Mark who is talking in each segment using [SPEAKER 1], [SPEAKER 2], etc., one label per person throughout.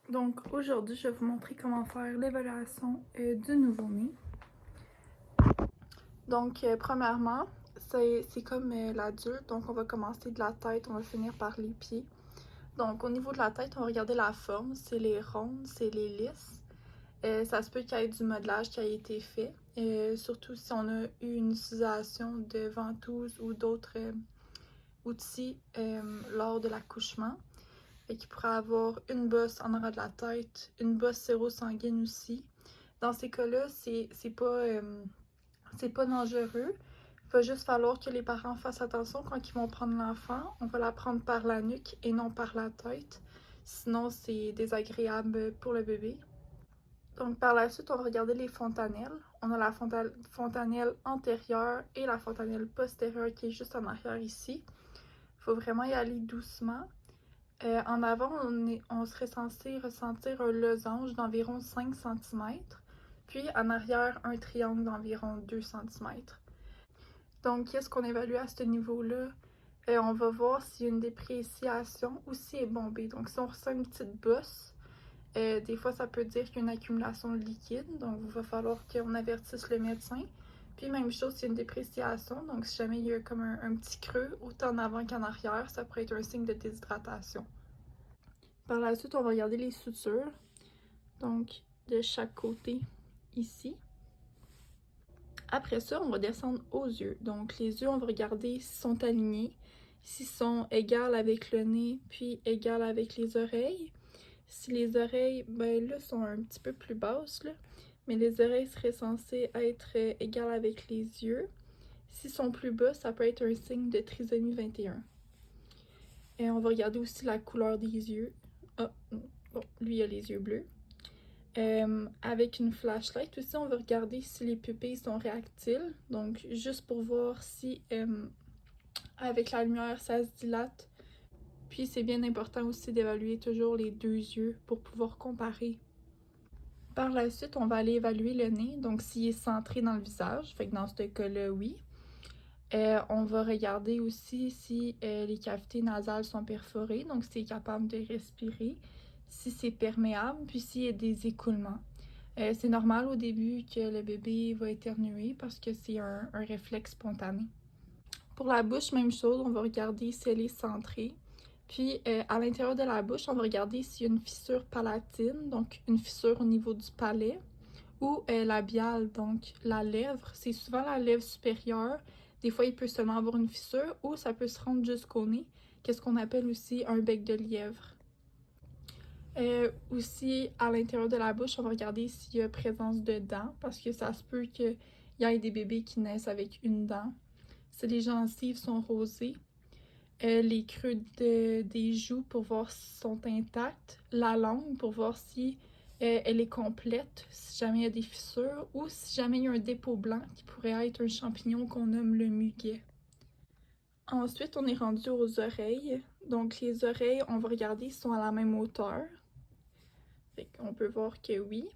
[SPEAKER 1] Donc aujourd'hui, je vais vous montrer comment faire l'évaluation du nouveau-né. Donc premièrement, c'est comme l'adulte, donc on va commencer de la tête, on va finir par les pieds. Donc au niveau de la tête, on va regarder la forme, c'est les rondes, c'est les lisses. Ça se peut qu'il y ait du modelage qui a été fait, surtout si on a eu une utilisation de ventouses ou d'autres outils lors de l'accouchement. Et qui pourrait avoir une bosse en arrière de la tête, une bosse sérosanguine aussi. Dans ces cas-là, c'est pas dangereux. Il va juste falloir que les parents fassent attention quand ils vont prendre l'enfant. On va la prendre par la nuque et non par la tête. Sinon, c'est désagréable pour le bébé. Donc, par la suite, on va regarder les fontanelles. On a la fontanelle antérieure et la fontanelle postérieure qui est juste en arrière ici. Il faut vraiment y aller doucement. En avant, on serait censé ressentir un losange d'environ 5 cm, puis en arrière, un triangle d'environ 2 cm. Donc, qu'est-ce qu'on évalue à ce niveau-là? On va voir s'il y a une dépréciation ou s'il est bombé. Donc, si on ressent une petite bosse, des fois, ça peut dire qu'il y a une accumulation de liquide. Donc, il va falloir qu'on avertisse le médecin. Puis, même chose, s'il y a une dépréciation. Donc, si jamais il y a comme un petit creux, autant en avant qu'en arrière, ça pourrait être un signe de déshydratation. Par la suite, on va regarder les sutures, donc de chaque côté ici. Après ça, on va descendre aux yeux. Donc les yeux, on va regarder s'ils sont alignés, s'ils sont égales avec le nez, puis égales avec les oreilles. Si les oreilles, ben là, sont un petit peu plus basses, là, mais les oreilles seraient censées être égales avec les yeux. S'ils sont plus bas, ça peut être un signe de trisomie 21. Et on va regarder aussi la couleur des yeux. Ah, bon, lui, il a les yeux bleus. Avec une flashlight aussi, on va regarder si les pupilles sont réactiles. Donc, juste pour voir si, avec la lumière, ça se dilate. Puis, c'est bien important aussi d'évaluer toujours les deux yeux pour pouvoir comparer. Par la suite, on va aller évaluer le nez. Donc, s'il est centré dans le visage, fait que dans ce cas-là, oui. On va regarder aussi si les cavités nasales sont perforées, donc si c'est capable de respirer, si c'est perméable, puis s'il y a des écoulements. C'est normal au début que le bébé va éternuer parce que c'est un réflexe spontané. Pour la bouche, même chose, on va regarder si elle est centrée. Puis à l'intérieur de la bouche, on va regarder s'il y a une fissure palatine, donc une fissure au niveau du palais, ou labiale, donc la lèvre. C'est souvent la lèvre supérieure. Des fois, il peut seulement avoir une fissure ou ça peut se rendre jusqu'au nez, qu'est-ce qu'on appelle aussi un bec de lièvre. Aussi, à l'intérieur de la bouche, on va regarder s'il y a présence de dents, parce que ça se peut qu'il y ait des bébés qui naissent avec une dent. Si les gencives sont rosées, les creux des joues pour voir s'ils sont intacts, la langue pour voir si elle est complète, si jamais il y a des fissures, ou si jamais il y a un dépôt blanc qui pourrait être un champignon qu'on nomme le muguet. Ensuite, on est rendu aux oreilles. Donc les oreilles, on va regarder s'ils sont à la même hauteur. On peut voir que oui.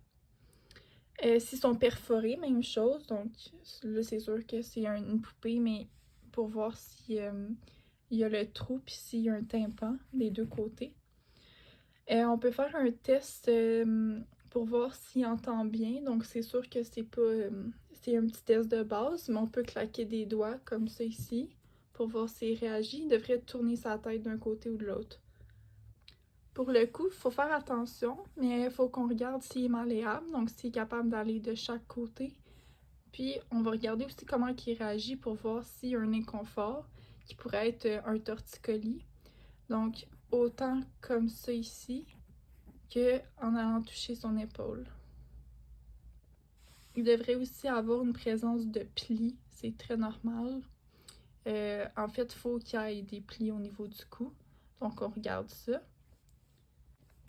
[SPEAKER 1] S'ils sont perforés, même chose. Donc là, c'est sûr que c'est une poupée, mais pour voir si il y a le trou puis s'il y a un tympan des deux côtés. On peut faire un test pour voir s'il entend bien. Donc c'est sûr que c'est pas c'est un petit test de base, mais on peut claquer des doigts comme ça ici pour voir s'il réagit. Il devrait tourner sa tête d'un côté ou de l'autre. Pour le coup, il faut faire attention, mais il faut qu'on regarde s'il est malléable, donc s'il est capable d'aller de chaque côté. Puis, on va regarder aussi comment il réagit pour voir s'il y a un inconfort, qui pourrait être un torticolis. Donc, autant comme ça ici, qu'en allant toucher son épaule. Il devrait aussi avoir une présence de plis, c'est très normal. En fait, il faut qu'il y ait des plis au niveau du cou, donc on regarde ça.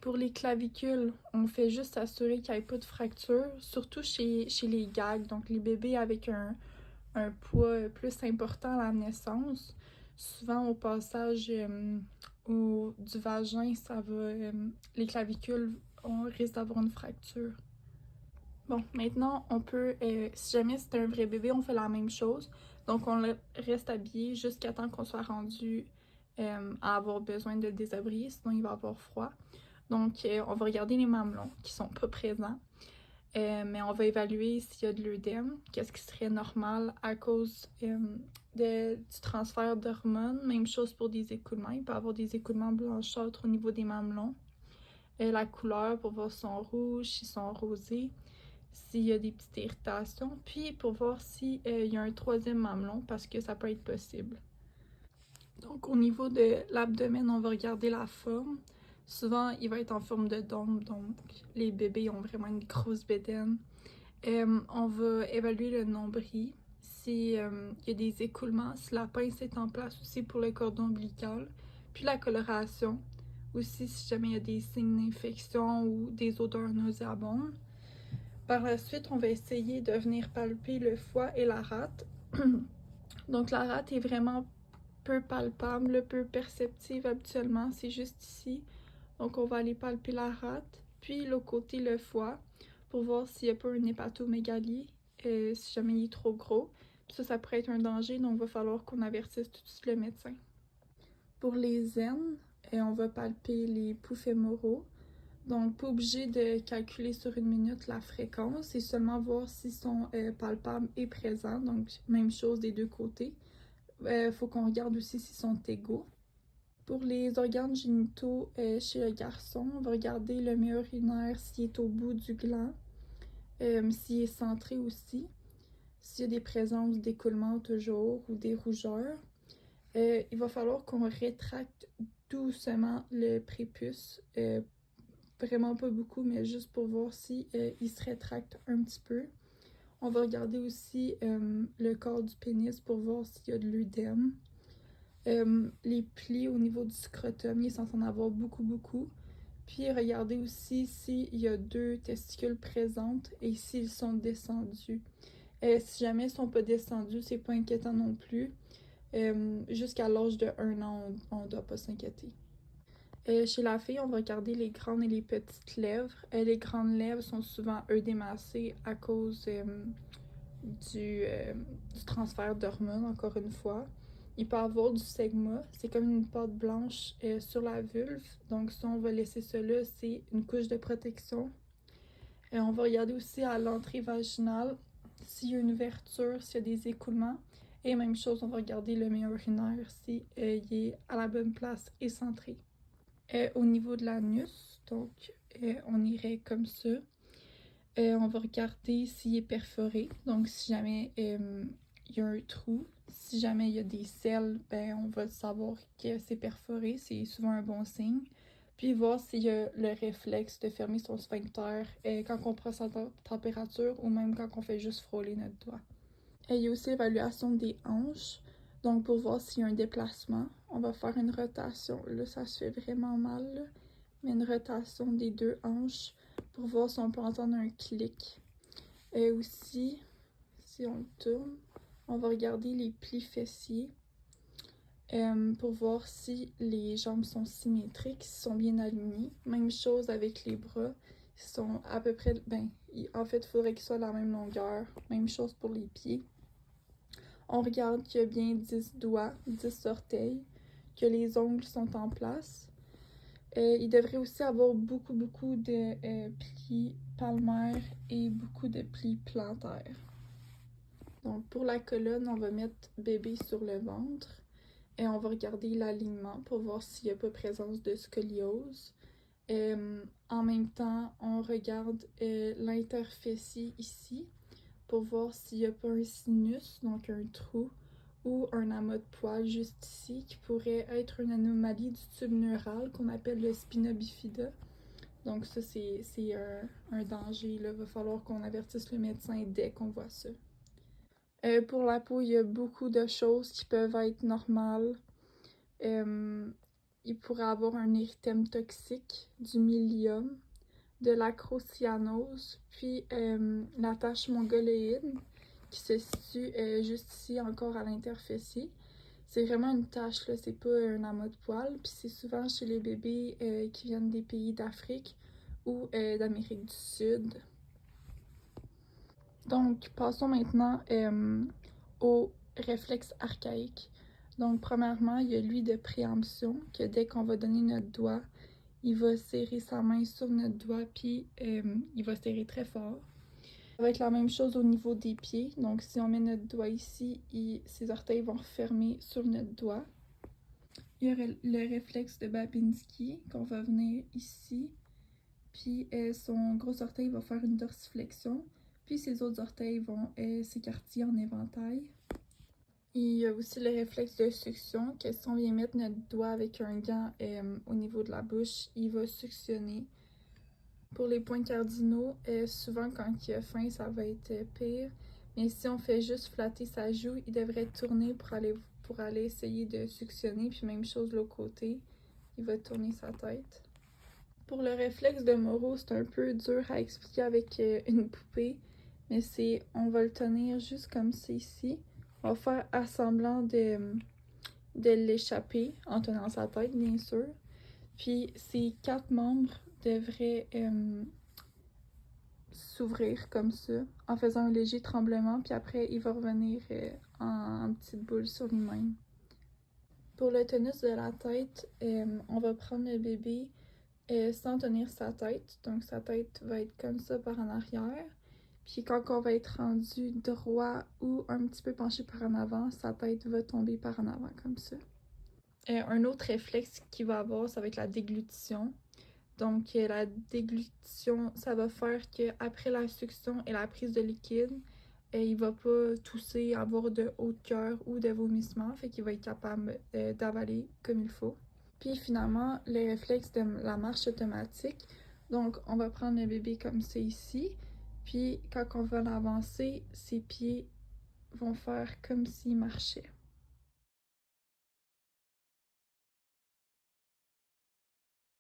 [SPEAKER 1] Pour les clavicules, on fait juste s'assurer qu'il n'y ait pas de fracture, surtout chez les gags, donc les bébés avec un poids plus important à la naissance. Souvent au passage du vagin, ça va, les clavicules, on risque d'avoir une fracture. Bon, maintenant, on peut, si jamais c'est un vrai bébé, on fait la même chose. Donc, on le reste habillé jusqu'à temps qu'on soit rendu à avoir besoin de le déshabiller, sinon il va avoir froid. Donc, on va regarder les mamelons qui sont pas présents. Mais on va évaluer s'il y a de l'œdème, qu'est-ce qui serait normal à cause du transfert d'hormones. Même chose pour des écoulements. Il peut y avoir des écoulements blanchâtres au niveau des mamelons. La couleur pour voir s'ils sont rouges, s'ils sont rosés, s'il y a des petites irritations. Puis pour voir s'il y a un troisième mamelon parce que ça peut être possible. Donc au niveau de l'abdomen, on va regarder la forme. Souvent, il va être en forme de dôme, donc les bébés ont vraiment une grosse bédaine. On va évaluer le nombril, s'il y a des écoulements, si la pince est en place aussi pour le cordon ombilical, puis la coloration, aussi si jamais il y a des signes d'infection ou des odeurs nauséabondes. Par la suite, on va essayer de venir palper le foie et la rate. Donc la rate est vraiment peu palpable, peu perceptive habituellement, c'est juste ici. Donc on va aller palper la rate, puis l'autre côté le foie, pour voir s'il n'y a pas une hépatomégalie, si jamais il est trop gros. Puis ça pourrait être un danger, donc il va falloir qu'on avertisse tout de suite le médecin. Pour les aines, on va palper les poux fémoraux. Donc, pas obligé de calculer sur une minute la fréquence, c'est seulement voir s'ils sont palpables et présents. Donc, même chose des deux côtés. Faut qu'on regarde aussi s'ils sont égaux. Pour les organes génitaux chez le garçon, on va regarder le méa urinaire s'il est au bout du gland, s'il est centré aussi, s'il y a des présences d'écoulement toujours ou des rougeurs. Il va falloir qu'on rétracte doucement le prépuce, vraiment pas beaucoup, mais juste pour voir si il se rétracte un petit peu. On va regarder aussi le corps du pénis pour voir s'il y a de l'œdème. Les plis au niveau du scrotum, il est censé en avoir beaucoup. Puis regardez aussi s'il y a 2 testicules présentes et s'ils sont descendus. Si jamais ils ne sont pas descendus, c'est pas inquiétant non plus. Jusqu'à l'âge de 1 an, on ne doit pas s'inquiéter. Chez la fille, on va regarder les grandes et les petites lèvres. Les grandes lèvres sont souvent œdémacées à cause du transfert d'hormones, encore une fois. Il peut y avoir du segma, c'est comme une pâte blanche sur la vulve. Donc ça, on va laisser ça là, c'est une couche de protection. On va regarder aussi à l'entrée vaginale s'il y a une ouverture, s'il y a des écoulements. Et même chose, on va regarder le méa urinaire si il est à la bonne place et centré. Au niveau de l'anus, donc on irait comme ça. On va regarder s'il est perforé. Donc si jamais il y a un trou, si jamais il y a des selles, ben on va savoir que c'est perforé, c'est souvent un bon signe. Puis voir s'il y a le réflexe de fermer son sphincter quand on prend sa température ou même quand on fait juste frôler notre doigt. Il y a aussi l'évaluation des hanches. Donc pour voir s'il y a un déplacement, on va faire une rotation. Là, ça se fait vraiment mal, là. Mais une rotation des 2 hanches pour voir si on peut entendre un clic. Et aussi, si on tourne, on va regarder les plis fessiers pour voir si les jambes sont symétriques, si sont bien alignées. Même chose avec les bras, ils sont à peu près, en fait, il faudrait qu'ils soient de la même longueur. Même chose pour les pieds. On regarde qu'il y a bien 10 doigts, 10 orteils, que les ongles sont en place. Il devrait aussi avoir beaucoup de plis palmaires et beaucoup de plis plantaires. Donc pour la colonne, on va mettre bébé sur le ventre et on va regarder l'alignement pour voir s'il n'y a pas présence de scoliose. En même temps, on regarde l'interfécie ici pour voir s'il n'y a pas un sinus, donc un trou, ou un amas de poils juste ici, qui pourrait être une anomalie du tube neural qu'on appelle le spina bifida. Donc ça, c'est un danger. Il va falloir qu'on avertisse le médecin dès qu'on voit ça. Pour la peau, il y a beaucoup de choses qui peuvent être normales. Il pourrait avoir un érythème toxique, du mylium, de l'acrocyanose, puis la tache mongoléide qui se situe juste ici encore à l'interfécie. C'est vraiment une tache, là, c'est pas un amas de poils, puis c'est souvent chez les bébés qui viennent des pays d'Afrique ou d'Amérique du Sud. Donc, passons maintenant au réflexe archaïque. Donc, premièrement, il y a lui de préemption, que dès qu'on va donner notre doigt, il va serrer sa main sur notre doigt, puis il va serrer très fort. Ça va être la même chose au niveau des pieds. Donc, si on met notre doigt ici, ses orteils vont refermer sur notre doigt. Il y aura le réflexe de Babinski, qu'on va venir ici. Puis, son gros orteil va faire une dorsiflexion. Puis, ses autres orteils vont s'écarter en éventail. Il y a aussi le réflexe de succion, que si on vient mettre notre doigt avec un gant au niveau de la bouche, il va suctionner. Pour les points cardinaux, souvent quand il a faim, ça va être pire. Mais si on fait juste flatter sa joue, il devrait tourner pour aller essayer de suctionner. Puis même chose de l'autre côté, il va tourner sa tête. Pour le réflexe de Moro, c'est un peu dur à expliquer avec une poupée. Mais on va le tenir juste comme c'est ici. On va faire à semblant de l'échapper en tenant sa tête, bien sûr. Puis ces 4 membres devraient s'ouvrir comme ça en faisant un léger tremblement, puis après il va revenir en petite boule sur lui-même. Pour le tonus de la tête, on va prendre le bébé sans tenir sa tête. Donc sa tête va être comme ça par en arrière. Puis quand on va être rendu droit ou un petit peu penché par en avant, sa tête va tomber par en avant comme ça. Un autre réflexe qu'il va avoir, ça va être la déglutition. Donc la déglutition, ça va faire qu'après la succion et la prise de liquide, il va pas tousser, avoir de haut de cœur ou de vomissement, fait qu'il va être capable d'avaler comme il faut. Puis finalement, le réflexe de la marche automatique. Donc on va prendre le bébé comme c'est ici, puis quand on va l'avancer, ses pieds vont faire comme s'il marchait.